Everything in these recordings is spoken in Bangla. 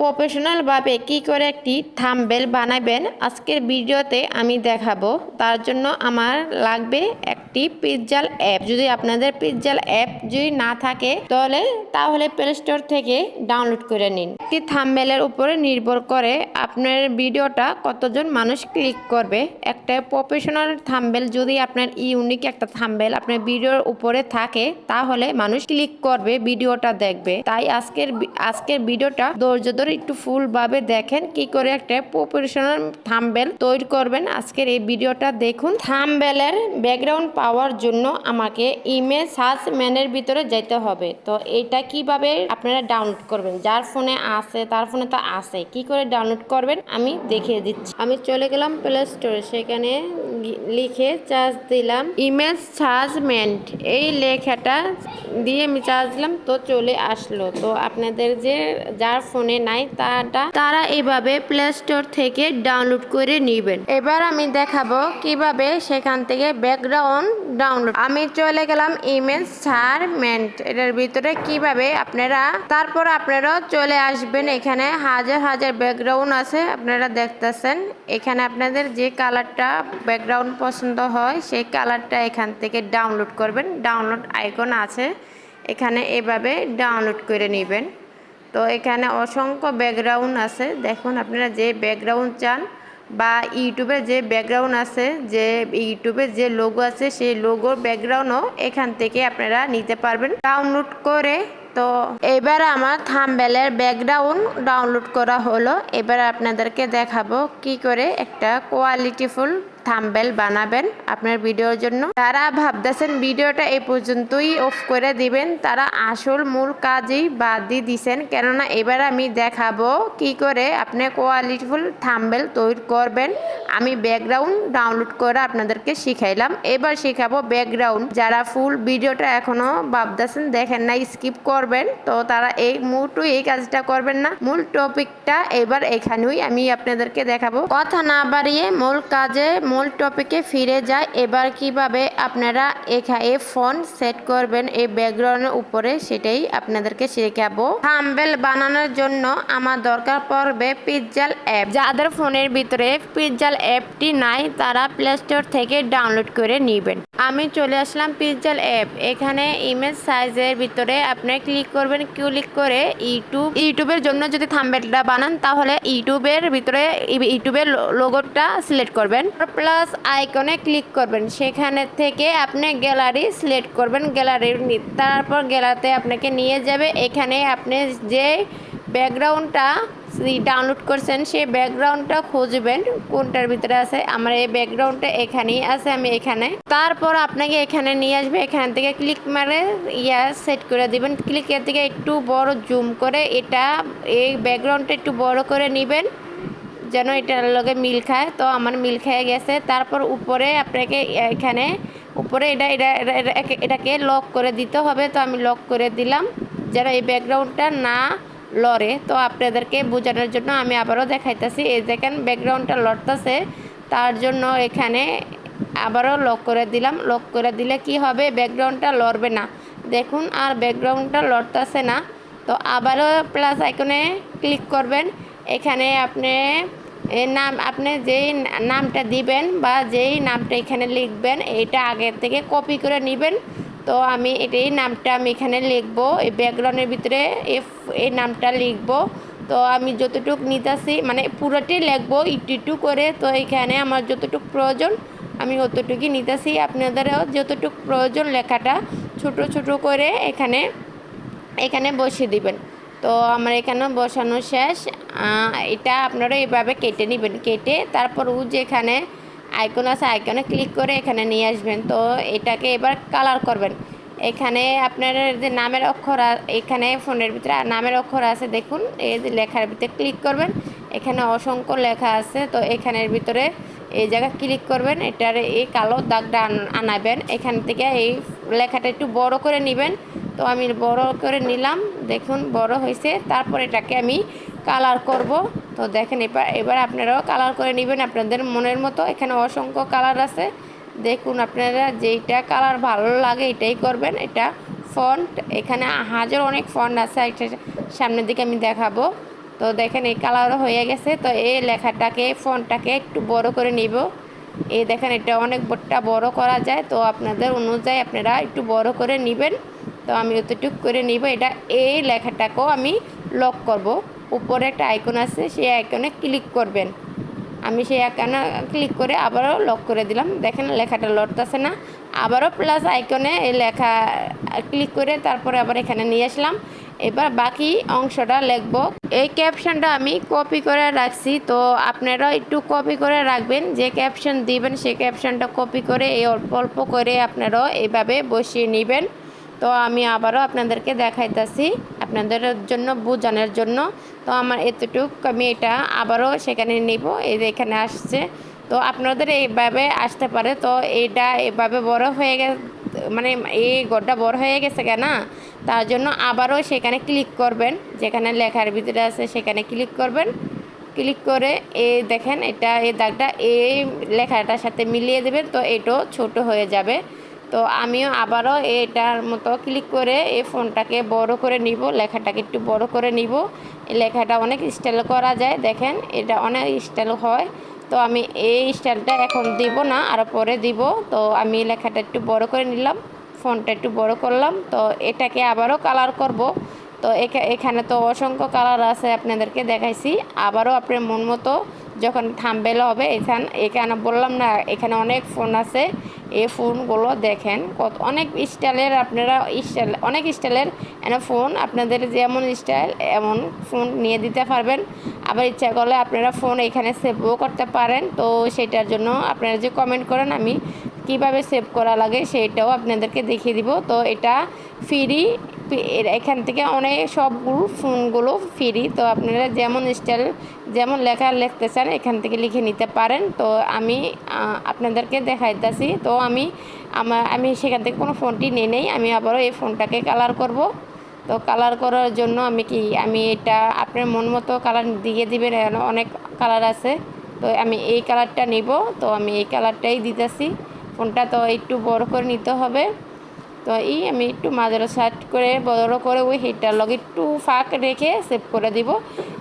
প্রফেশনাল ভাবে কি করে একটি থাম্বনেল বানাবেন আজকের ভিডিওতে আমি দেখাবো। তার জন্য আমার লাগবে একটি পিক্সেল অ্যাপ। যদি আপনাদের পিক্সেল অ্যাপ যদি না থাকে তাহলে প্লে স্টোর থেকে ডাউনলোড করে নিন। একটি থাম্বনেলের উপরে নির্ভর করে আপনার ভিডিওটা কতজন মানুষ ক্লিক করবে। একটা প্রফেশনাল থাম্বনেল যদি আপনার ইউনিক একটা থাম্বনেল আপনার ভিডিওর উপরে থাকে তাহলে মানুষ ক্লিক করবে, ভিডিওটা দেখবে। তাই আজকের ভিডিওটা ধৈর্য ধরে একটু ফুল ভাবে দেখেন কি করে একটা প্রফেশনাল থাম্বনেল তৈরি করবেন। আজকের এই ভিডিওটা দেখুন। থাম্বনেলের ব্যাকগ্রাউন্ড পাওয়ার জন্য আমাকে ইমেজ সার্চ মেনুর ভিতরে যেতে হবে। তো এটা কিভাবে আপনারা ডাউনলোড করবেন, যার ফোনে আছে তার ফোনে তো আছে, কি করে ডাউনলোড করবেন আমি দেখিয়ে দিচ্ছি। আমি চলে গেলাম প্লে স্টোরে, সেখানে লিখে চার্জ দিলাম ইমেজ সার্চমেন্ট, এই লেখাটা দিয়ে আমি চার্জ দিলাম তো চলে আসলো। তো আপনাদের যার ফোনে নাই তারা এভাবে প্লে স্টোর থেকে ডাউনলোড করে নেবেন। এবার আমি দেখাবো কিভাবে সেখান থেকে ব্যাকগ্রাউন্ড ডাউনলোড। আমি চলে গেলাম ইমেজ সার্চমেন্ট, এটার ভিতরে কিভাবে তারপর আপনারা চলে আসবেন। এখানে হাজার হাজার ব্যাকগ্রাউন্ড আছে, আপনারা দেখতেছেন। এখানে আপনাদের যে কালারটা ব্যাকগ্রাউন্ড পছন্দ হয় সেই কালারটা এখান থেকে ডাউনলোড করবেন। ডাউনলোড আইকন আছে, এখানে এভাবে ডাউনলোড করে নেবেন। তো এখানে অসংখ্য ব্যাকগ্রাউন্ড আছে, দেখুন আপনারা যে ব্যাকগ্রাউন্ড চান বা ইউটিউবে যে ব্যাকগ্রাউন্ড আছে, যে ইউটিউবে যে লোগো আছে সেই লোগোর ব্যাকগ্রাউন্ডও এখান থেকে আপনারা নিতে পারবেন ডাউনলোড করে। তো এবার আমার থাম্বনেলের ব্যাকগ্রাউন্ড ডাউনলোড করা হলো। এবার আপনাদেরকে দেখাবো কি করে একটা কোয়ালিটিফুল থাম্বনেল বানাবেন আপনার ভিডিওর জন্য। যারা ভাবতেছেন ভিডিওটা এই পর্যন্তই অফ করে দিবেন তারা আসল মূল কাজেই বাদ দিয়ে দিছেন, কেননা এবার আমি দেখাবো কি করে আপনি কোয়ালিটিফুল থাম্বনেল তৈরি করবেন। আমি ব্যাকগ্রাউন্ড ডাউনলোড করে আপনাদেরকে শিখাইলাম, এবার শেখাবো ব্যাকগ্রাউন্ড। যারা ফুল ভিডিওটা এখনো ভাবতেছেন দেখেন না, স্কিপ করবেন, তো তারা এই কাজটা করবেন না। মূল টপিকটা এবার এখানেই আমি আপনাদেরকে দেখাবো। কথা না বাড়িয়ে মূল টপিকে ফিরে যায়। এবার কিভাবে আপনারা এখানে ফন্ট সেট করবেন এই ব্যাকগ্রাউন্ডের উপরে সেটাই আপনাদেরকে শেখাবো। থাম্বনেল বানানোর জন্য আমার দরকার পড়বে পিক্সেল অ্যাপ। যাদের ফোনের ভিতরে পিক্সেল অ্যাপটি নাই তারা প্লে স্টোর থেকে ডাউনলোড করে নেবেন। আমি চলে আসলাম পিক্সেল অ্যাপ। এখানে ইমেজ সাইজের ভিতরে আপনি ক্লিক করবেন। ক্লিক করে ইউটিউবের জন্য যদি থাম্বনেলটা বানান তাহলে ইউটিউবের ভিতরে ইউটিউবের লোগোটা সিলেক্ট করবেন, প্লাস আইকনে ক্লিক করবেন। সেখানে থেকে আপনি গ্যালারি সিলেক্ট করবেন। তারপর গ্যালারিতে আপনাকে নিয়ে যাবে। এখানে আপনি যে ব্যাকগ্রাউন্ডটা ডাউনলোড করছেন সেই ব্যাকগ্রাউন্ডটা খুঁজবেন কোনটার ভিতরে আছে। আমার এই ব্যাকগ্রাউন্ডটা এখানেই আছে, আমি এখানে। তারপর আপনাকে এখানে নিয়ে আসবে, এখান থেকে ক্লিক মারে সেট করে দিবেন। ক্লিকের থেকে একটু বড় জুম করে এই ব্যাকগ্রাউন্ডটা একটু বড় করে নেবেন যেন এটার লগে মিল খায়। তো আমার মিল খেয়ে গেছে। তারপর উপরে আপনাকে এখানে উপরে এটাকে লক করে দিতে হবে। তো আমি লক করে দিলাম যেন এই ব্যাকগ্রাউন্ডটা না লড়ে। তো আপনাদেরকে বোঝানোর জন্য আমি আবারও দেখাইতেছি। এই দেখেন ব্যাকগ্রাউন্ডটা লড়তেছে, তার জন্য এখানে আবারও লক করে দিলাম। লক করে দিলে কি হবে, ব্যাকগ্রাউন্ডটা লড়বে না। দেখুন আর ব্যাকগ্রাউন্ডটা লড়তেছে না। তো আবারও প্লাস আইকনে ক্লিক করবেন। এখানে আপনি যেই নামটা দিবেন বা যেই নামটা এখানে লিখবেন এটা আগের থেকে কপি করে নেবেন। তো আমি এই নামটা আমি এখানে লিখবো, এই ব্যাকগ্রাউন্ডের ভিতরে এই নামটা লিখবো। তো আমি যতটুকু নিতেছি মানে পুরোটাই লিখবো একটু করে। তো এখানে আমার যতটুকু প্রয়োজন আমি অতটুকুই নিতেছি। আপনাদেরও যতটুকু প্রয়োজন লেখাটা ছোট ছোট করে এখানে বসিয়ে দিবেন। তো আমার এখানে বসানো শেষ। এটা আপনারা এইভাবে কেটে নেবেন। কেটে তারপর যেখানে আইকন আছে আইকনে ক্লিক করে এখানে নিয়ে আসবেন। তো এটাকে এবার কালার করবেন। এখানে আপনার যে নামের অক্ষর এখানে ফোনের ভিতরে নামের অক্ষর আছে, দেখুন এই যে লেখার ভিতরে ক্লিক করবেন। এখানে অসংখ্য লেখা আছে, তো এখানের ভিতরে এই জায়গায় ক্লিক করবেন। এটার এই কালো দাগটা আনাবেন। এখান থেকে এই লেখাটা একটু বড় করে নেবেন। তো আমি বড় করে নিলাম, দেখুন বড় হয়েছে। তারপর এটাকে আমি কালার করব। তো দেখেন এবার আপনারাও কালার করে নেবেন আপনাদের মনের মতো। এখানে অসংখ্য কালার আছে, দেখুন আপনারা যেইটা কালার ভালো লাগে এটাই করবেন। এটা ফন্ট, এখানে অনেক ফন্ট আছে। সামনের দিকে আমি দেখাবো। তো দেখেন এই কালারও হয়ে গেছে। তো এই লেখাটাকে ফন্টটাকে একটু বড় করে নিব। এই দেখেন এটা অনেকটা বড় করা যায়, তো আপনাদের অনুযায়ী আপনারা একটু বড় করে নেবেন। তো আমি অতটুক করে নিব। এটা এই লেখাটাকেও আমি লক করব। উপরে একটা আইকন আছে, সেই আইকনে ক্লিক করবেন। আমি সেই আইকনে ক্লিক করে আবারও লক করে দিলাম। দেখেন লেখাটা লড়তেছে না। আবারও প্লাস আইকনে এই লেখা ক্লিক করে তারপরে আবার এখানে নিয়ে আসলাম। এবার বাকি অংশটা লিখব। এই ক্যাপশনটা আমি কপি করে রাখছি, তো আপনারা একটু কপি করে রাখবেন। যে ক্যাপশন দিবেন সেই ক্যাপশনটা কপি করে এই অল্প অল্প করে আপনারাও এইভাবে বসিয়ে নেবেন। তো আমি আবারও আপনাদেরকে দেখাইতেছি আপনাদের জন্য বোঝানোর জন্য। তো আমার এতটুক আমি এটা আবারও সেখানে নিব। এই যে এখানে আসছে, তো আপনাদের এইভাবে আসতে পারে। তো এইটা এভাবে বড় হয়ে গেছে, মানে এই ঘরটা বড় হয়ে গেছে কেন, তার জন্য আবারও সেখানে ক্লিক করবেন। যেখানে লেখার ভিতরে আছে সেখানে ক্লিক করবেন। ক্লিক করে এই দেখেন এটা এই দাগটা এই লেখাটার সাথে মিলিয়ে দেবেন, তো এটাও ছোট হয়ে যাবে। তো আমিও আবারও এটার মতো ক্লিক করে এই ফোনটাকে বড় করে নিব, লেখাটাকে একটু বড় করে নিব। এই লেখাটা অনেক স্টাইল করা যায়, দেখেন এটা অনেক স্টাইল হয়। তো আমি এই স্টাইলটা এখন দিব না, আর পরে দিব। তো আমি লেখাটা একটু বড় করে নিলাম, ফন্টটা একটু বড় করলাম। তো এটাকে আবারও কালার করব। তো এখানে তো অসংখ্য কালার আছে, আপনাদেরকে দেখাইছি। আবারও আপনার মন মতো যখন থাম্বনেল হবে, এখানে বললাম না এখানে অনেক ফোন আছে। এই ফোনগুলো দেখেন কত অনেক স্টাইলের, আপনারা স্টাইল অনেক স্টাইলের ফোন, আপনাদের যেমন স্টাইল এমন ফোন নিয়ে দিতে পারবেন। আবার ইচ্ছা করলে আপনারা ফোন এখানে সেভও করতে পারেন। তো সেটার জন্য আপনারা যে কমেন্ট করেন আমি কিভাবে সেভ করা লাগে সেটাও আপনাদেরকে দেখিয়ে দিব। তো এটা ফ্রি, এখান থেকে অনেক সবগুলো ফোনগুলো ফ্রি। তো আপনারা যেমন স্টাইল যেমন লেখা লিখতে চান এখান থেকে লিখে নিতে পারেন। তো আমি আপনাদেরকে দেখাইতেছি। তো আমি সেখান থেকে কোনো ফোনটি নিয়ে নেই, আমি আবারও এই ফোনটাকে কালার করব। তো কালার করার জন্য আমি এটা আপনার মন মতো কালার দিয়ে দিবেন, অনেক কালার আছে। তো আমি এই কালারটা নিব, তো আমি এই কালারটাই দিতেছি। ফোনটা তো একটু বড় করে নিতে হবে। তো আমি একটু মাঝারো সাইড করে বড় করে ওই হিটটার লগে একটু ফাঁক রেখে সেভ করে দিব।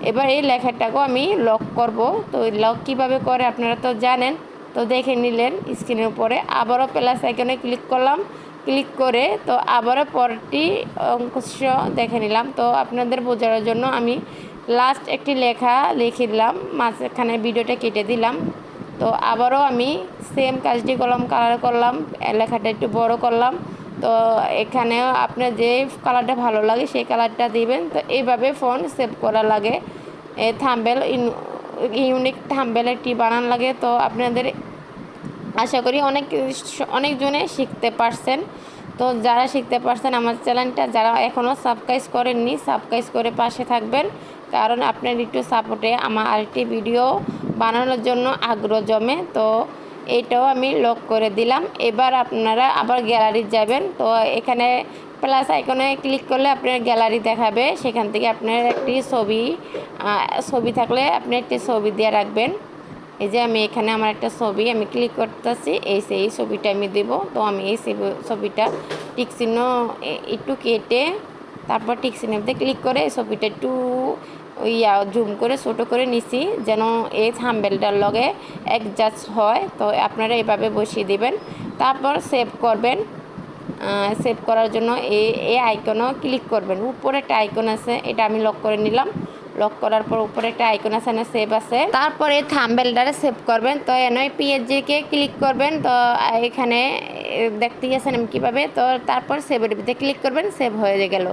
এবার এই লেখাটাকেও আমি লক করব। তো ওই লক কীভাবে করে আপনারা তো জানেন, তো দেখে নিলেন স্ক্রিনের উপরে। আবারও প্লাস আইকনে ক্লিক করলাম, ক্লিক করে তো আবারও পরটি অংশ দেখে নিলাম। তো আপনাদের বোঝানোর জন্য আমি লাস্ট একটি লেখা লিখে দিলাম, মাঝখানে ভিডিওটা কেটে দিলাম। তো আবারও আমি সেম কাজটি করলাম, কালার করলাম, লেখাটা একটু বড় করলাম। তো এখানেও আপনার যে কালারটা ভালো লাগে সেই কালারটা দিবেন। তো এইভাবে ফোন সেভ করা লাগে, থাম্বনেল ইউনিক থাম্বনেল একটি বানান লাগে। তো আপনাদের আশা করি অনেকজনে শিখতে পারছেন। তো যারা শিখতে পারছেন আমার চ্যানেলটা যারা এখনও সাবস্ক্রাইব করেননি, সাবস্ক্রাইব করে পাশে থাকবেন, কারণ আপনার একটু সাপোর্টে আমার আরেকটি ভিডিও বানানোর জন্য আগ্রহ জমে। তো এইটাও আমি লক করে দিলাম। এবার আপনারা আবার গ্যালারি যাবেন। তো এখানে প্লাস আইকনে ক্লিক করলে আপনার গ্যালারি দেখাবে, সেখান থেকে আপনার একটি ছবি থাকলে আপনি একটি ছবি দিয়ে রাখবেন। এই যে আমি এখানে আমার একটা ছবি আমি ক্লিক করতেছি, সেই ছবিটা আমি দেব। তো আমি এই ছবিটা টিক চিহ্ন একটু কেটে তারপর টিক চিহ্নতে ক্লিক করে ছবিটা একটু জুম করে ছোটো করে নিছি, যেন এই থাম্বনেলটার লগে অ্যাডজাস্ট হয়। তো আপনারা এভাবে বসিয়ে দেবেন, তারপর সেভ করবেন। সেভ করার জন্য এই আইকনও ক্লিক করবেন। উপরে একটা আইকন আছে, এটা আমি লক করে নিলাম। লক করার পর উপরে একটা আইকন আছে না, সেভ আছে, তারপরে থাম্বনেলটারে সেভ করবেন। তো এনআই পিএইচজিকে ক্লিক করবেন। তো এখানে দেখতে গেছেন আমি কীভাবে, তো তারপর সেভের ভিতরে ক্লিক করবেন, সেভ হয়ে গেল।